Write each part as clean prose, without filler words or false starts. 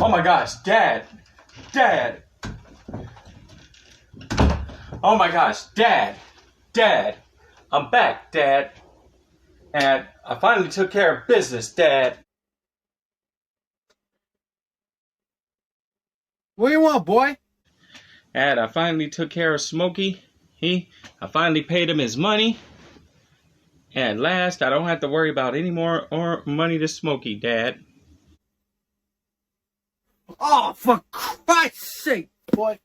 Oh my gosh, Dad! Dad! Oh my gosh, Dad! Dad! I'm back, Dad! And I finally took care of business, Dad! What do you want, boy? And I finally took care of Smokey. I finally paid him his money. And last, I don't have to worry about any more or money to Smokey, Dad. Oh, for Christ's sake, boy.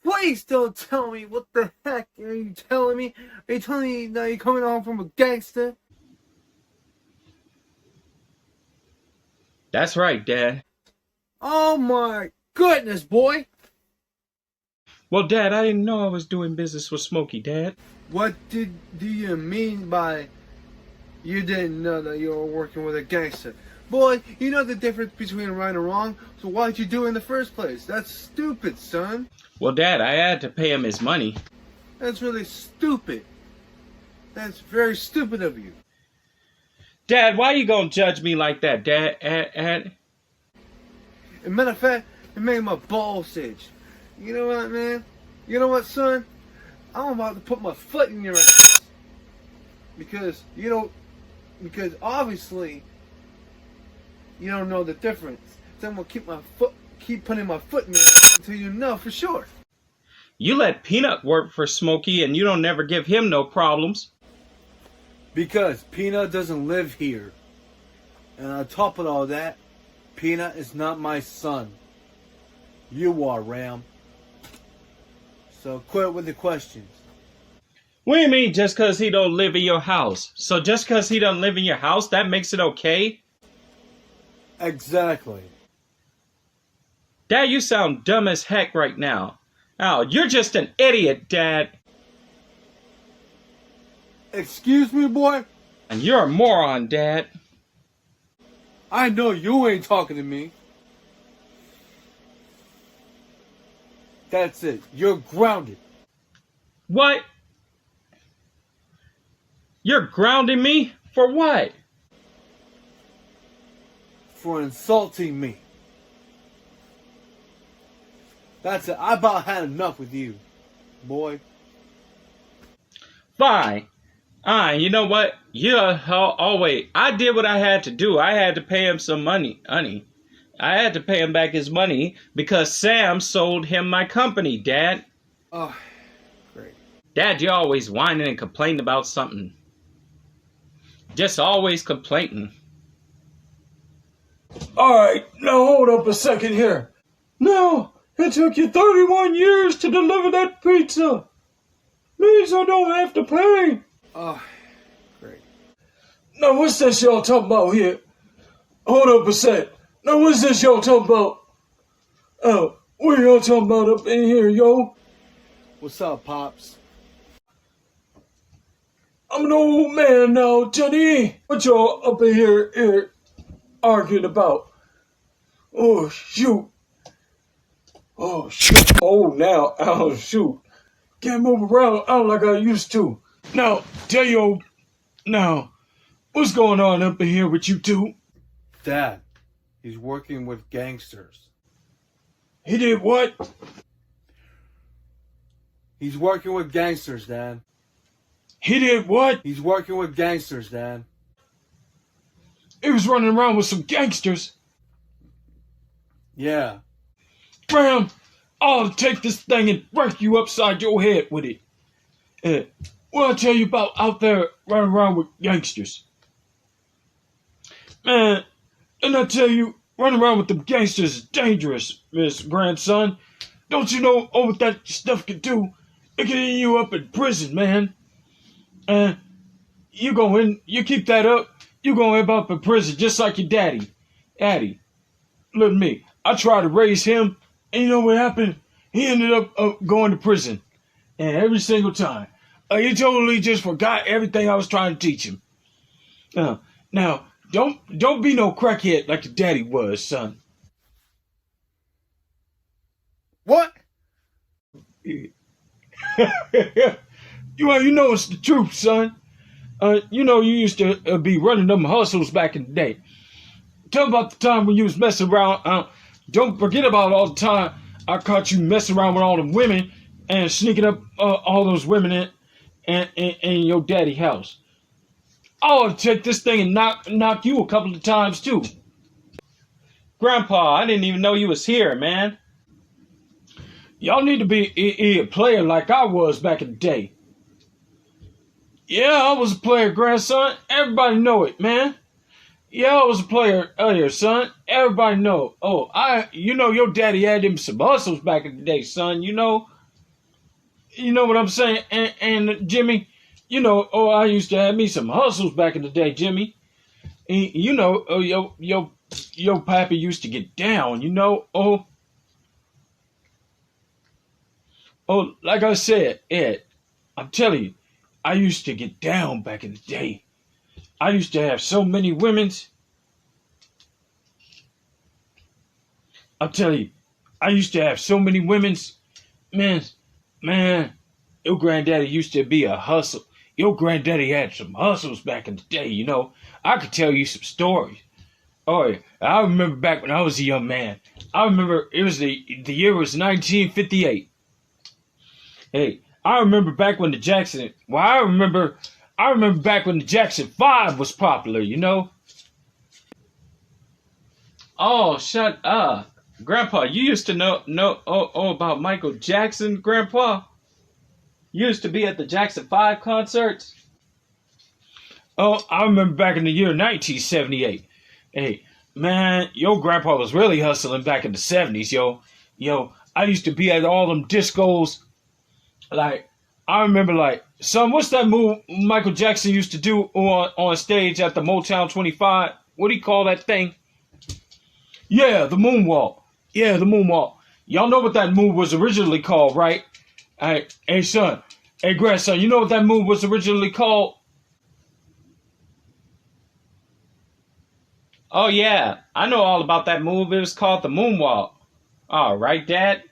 Please don't tell me what the heck are you telling me? Are you telling me that you're coming home from a gangster? That's right, Dad. Oh my goodness, boy. Well, Dad, I didn't know I was doing business with Smokey, Dad. What do you mean by you didn't know that you were working with a gangster? Boy, you know the difference between right and wrong, so why'd you do it in the first place? That's stupid, son. Well, Dad, I had to pay him his money. That's really stupid. That's very stupid of you. Dad, why you gonna judge me like that, Dad? As a matter of fact, it made my balls itch. You know what, man? You know what, son? I'm about to put my foot in your ass. Because obviously you don't know the difference. So I'm gonna keep putting my foot in your ass until you know for sure. You let Peanut work for Smokey and you don't never give him no problems. Because Peanut doesn't live here. And on top of all that, Peanut is not my son. You are, Ram. So quit with the questions. What do you mean just because he don't live in your house? So just because he don't live in your house, that makes it okay? Exactly. Dad, you sound dumb as heck right now. Oh, you're just an idiot, Dad. Excuse me, boy? And you're a moron, Dad. I know you ain't talking to me. That's it. You're grounded. What? You're grounding me? For what? For insulting me. That's it. I about had enough with you, boy. Fine. You know what? Wait. I did what I had to do. I had to pay him some money, honey. I had to pay him back his money because Sam sold him my company, Dad. Oh, great. Dad, you're always whining and complaining about something. Just always complaining. Alright, now hold up a second here. Now, it took you 31 years to deliver that pizza. Means I don't have to pay. Oh, great. Now what's this y'all talking about here? Hold up a sec. Now what's this y'all talking about? Oh, what are y'all talking about up in here, yo? What's up, Pops? I'm an old man now, Johnny. What y'all up in here arguing about? Oh, shoot. Oh, shoot. Oh, now. Oh, shoot. Can't move around like I used to. Now, now, what's going on up in here with you two? Dad, he's working with gangsters. He did what? He's working with gangsters, Dad. He did what? He's working with gangsters, Dad. He was running around with some gangsters. Yeah. Ram, I'll take this thing and break you upside your head with it. What I tell you about out there running around with gangsters? Man, and I tell you, running around with them gangsters is dangerous, Miss Grandson. Don't you know what that stuff can do? It can end you up in prison, man. And you keep that up, you gonna end up in prison just like your daddy. Daddy, look at me. I tried to raise him, and you know what happened? He ended up going to prison. And every single time. He totally just forgot everything I was trying to teach him. Now, don't be no crackhead like your daddy was, son. What? You know it's the truth, son. You know you used to be running them hustles back in the day. Tell about the time when you was messing around. Don't forget about all the time I caught you messing around with all the women and sneaking up all those women in your daddy house. I'll take this thing and knock you a couple of times too. Grandpa, I didn't even know you was here, man. Y'all need to be a player like I was back in the day. Yeah, I was a player, grandson. Everybody know it, man. Yeah, I was a player earlier, son. Everybody know. Oh, your daddy had him some hustles back in the day, son. You know what I'm saying? And Jimmy, I used to have me some hustles back in the day, Jimmy. And, your pappy used to get down, like I said, Ed, I'm telling you, I used to get down back in the day. I used to have so many women's. I'm telling you, I used to have so many women's. Man, your granddaddy used to be a hustle. Your granddaddy had some hustles back in the day, I could tell you some stories. Oh, yeah. I remember back when I was a young man. I remember it was the year was 1958. Hey, I remember back when I remember back when the Jackson 5 was popular, Oh, shut up. Grandpa, you used to know about Michael Jackson, Grandpa? You used to be at the Jackson 5 concerts? Oh, I remember back in the year 1978. Hey, man, your grandpa was really hustling back in the 70s, yo. Yo, I used to be at all them discos. Like, I remember, son, what's that move Michael Jackson used to do on stage at the Motown 25? What do you call that thing? Yeah, the moonwalk. Yeah, the moonwalk. Y'all know what that move was originally called, right? Hey, son. Hey, grandson, you know what that move was originally called? Oh, yeah. I know all about that move. It was called the moonwalk. All right, Dad?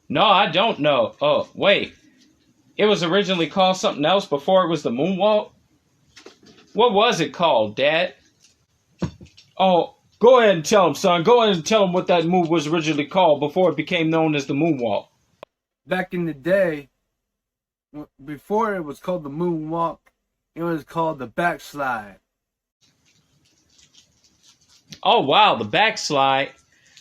No, I don't know. Oh, wait. It was originally called something else before it was the moonwalk? What was it called, Dad? Oh, go ahead and tell him, son. Go ahead and tell him what that move was originally called before it became known as the moonwalk. Back in the day, before it was called the moonwalk, it was called the backslide. Oh, wow, the backslide.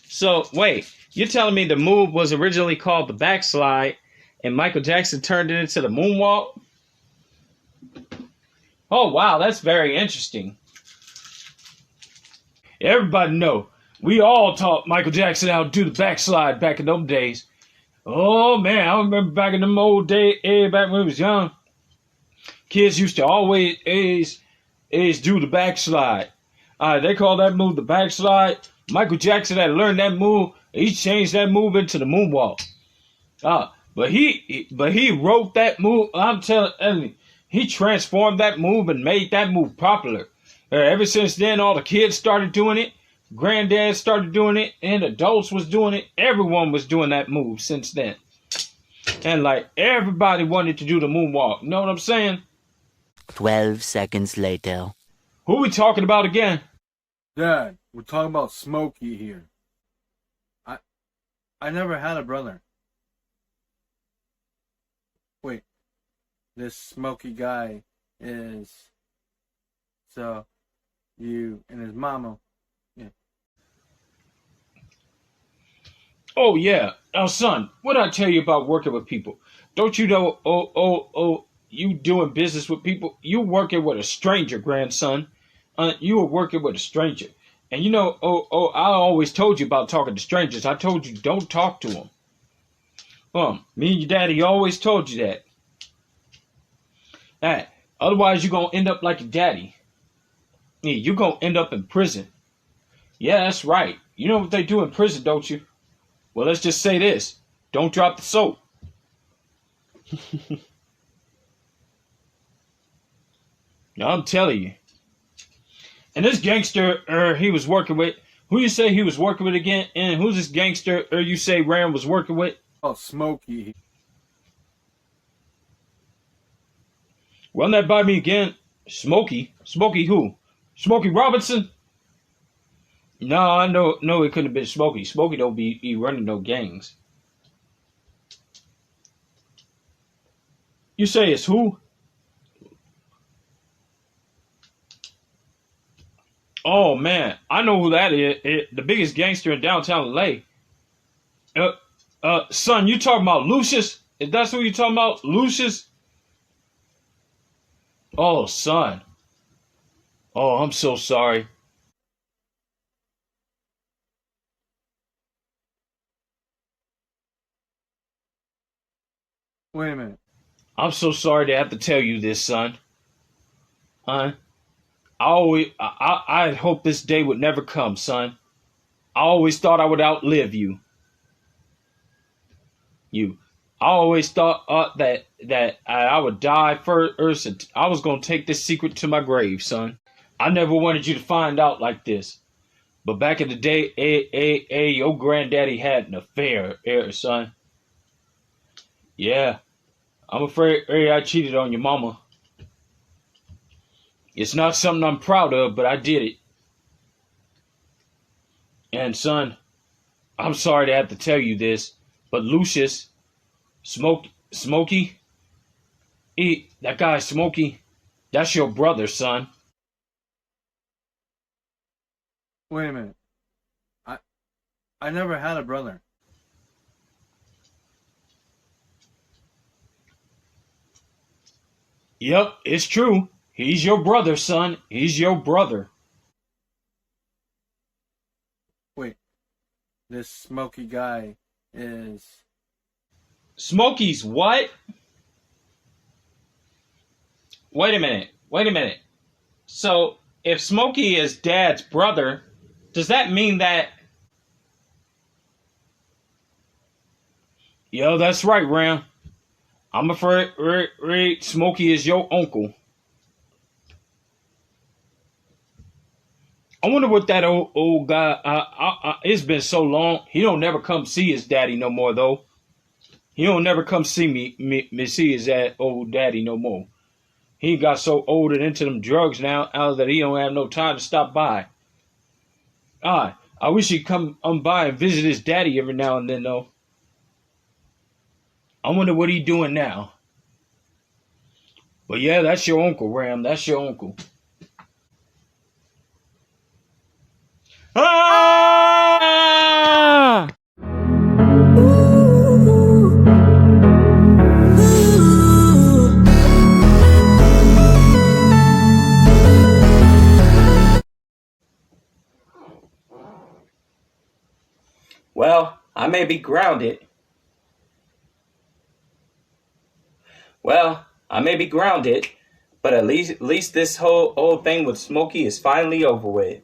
So, wait, you're telling me the move was originally called the backslide and Michael Jackson turned it into the moonwalk? Oh, wow, that's very interesting. Everybody know. We all taught Michael Jackson how to do the backslide back in those days. Oh, man, I remember back in them old days, back when we was young. Kids used to always do the backslide. They call that move the backslide. Michael Jackson had learned that move. He changed that move into the moonwalk. But he wrote that move. I'm telling you, he transformed that move and made that move popular. Ever since then, all the kids started doing it. Granddad started doing it, and adults was doing it. Everyone was doing that move since then. And everybody wanted to do the moonwalk. You know what I'm saying? 12 seconds later. Who we talking about again? Dad, we're talking about Smokey here. I never had a brother. Wait, this Smokey guy is... So, you and his mama... Yeah. Oh, yeah. Now, son, what did I tell you about working with people? Don't you know, you doing business with people? You working with a stranger, grandson. You were working with a stranger. And I always told you about talking to strangers. I told you don't talk to them. Me and your daddy always told you that. Otherwise you're going to end up like your daddy. Yeah, you're going to end up in prison. Yeah, that's right. You know what they do in prison, don't you? Well, let's just say this. Don't drop the soap. I'm telling you. And this gangster he was working with, who you say he was working with again? And who's this gangster you say Ram was working with? Oh, Smokey. Run that by me again. Smokey? Smokey who? Smokey Robinson? No, I know. No, it couldn't have been Smokey. Smokey don't be running no gangs. You say it's who? Oh man, I know who that is. The biggest gangster in downtown LA. Son, you talking about Lucius? If that's who you talking about, Lucius? Oh, son. Oh, I'm so sorry. Wait a minute. I'm so sorry to have to tell you this, son. I had hoped this day would never come, son. I always thought I would outlive you. I always thought that I would die first. And I was gonna take this secret to my grave, son. I never wanted you to find out like this. But back in the day, your granddaddy had an affair, son. Yeah, I'm afraid I cheated on your mama. It's not something I'm proud of, but I did it. And son, I'm sorry to have to tell you this, but Lucius, Smokey, that guy Smokey, that's your brother, son. Wait a minute. I never had a brother. Yep, it's true. He's your brother, son. He's your brother. Wait. This Smokey guy is... Smokey's what? Wait a minute. So, if Smokey is Dad's brother, does that mean that... Yo, that's right, Ram. I'm afraid Smokey is your uncle. I wonder what that old guy... it's been so long. He don't never come see his daddy no more, though. He don't never come see me see his old daddy no more. He got so old and into them drugs now that he don't have no time to stop by. I wish he'd come by and visit his daddy every now and then, though. I wonder what he doing now. But yeah, that's your uncle, Ram. That's your uncle. Ah! Well, I may be grounded. But at least this whole thing with Smokey is finally over with.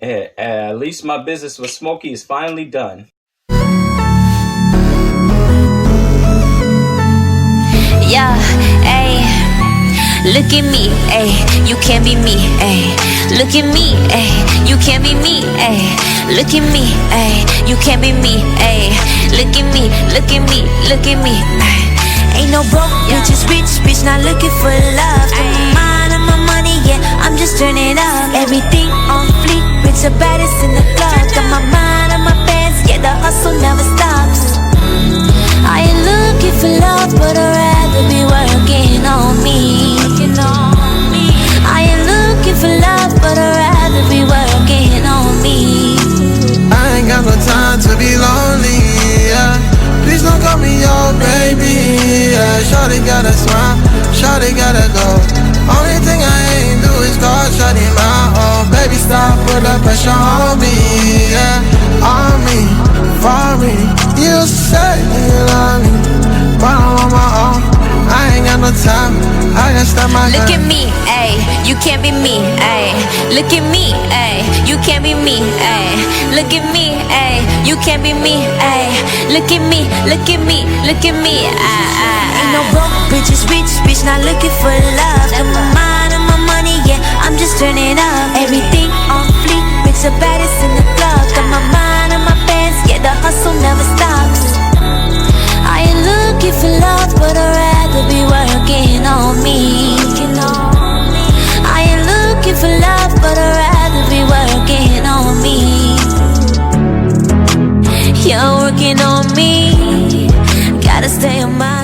At least my business with Smokey is finally done. Yeah, ayy. Look at me, ayy. You can't be me, ayy. Look at me, ayy. You can't be me, ayy. Look at me, ayy. You can't be me, ayy. Look at me, look at me, look at me, ayy. Ain't no broke, bitch, bitch, not looking for love. Got my mind and my money, yeah, I'm just turning up. Everything on fleek, bitch, the baddest in the club. Got my mind and my pants, yeah, the hustle never stops. I ain't looking for love, but I'd rather be working on me. I ain't looking for love, but I'd rather be working on me. I ain't got no time to be lonely, yeah. Please don't call me your baby, yeah. Shawty gotta smile, shawty gotta go. Only thing I ain't do is call shawty my own. Baby, stop, put the pressure on me, yeah. On me, for me. You say you love me, but I'm on my own. I ain't got no time, I can stop my Look at me, ayy, you can't be me, ayy. Look at me, ayy, you can't be me, ayy. Look at me, ayy, you can't be me, ayy. Look at me, look at me, look at me, Ain't no broke bitches, bitch, not looking for love. Got my mind and my money, yeah, I'm just turning up. Everything on fleek, bitch, the baddest in the club. Got my mind and my pants, yeah, the hustle never stops. I ain't looking for love, but I'd rather be working working on me. I ain't looking for love, but I'd rather be working on me. You're working on me. Gotta stay on my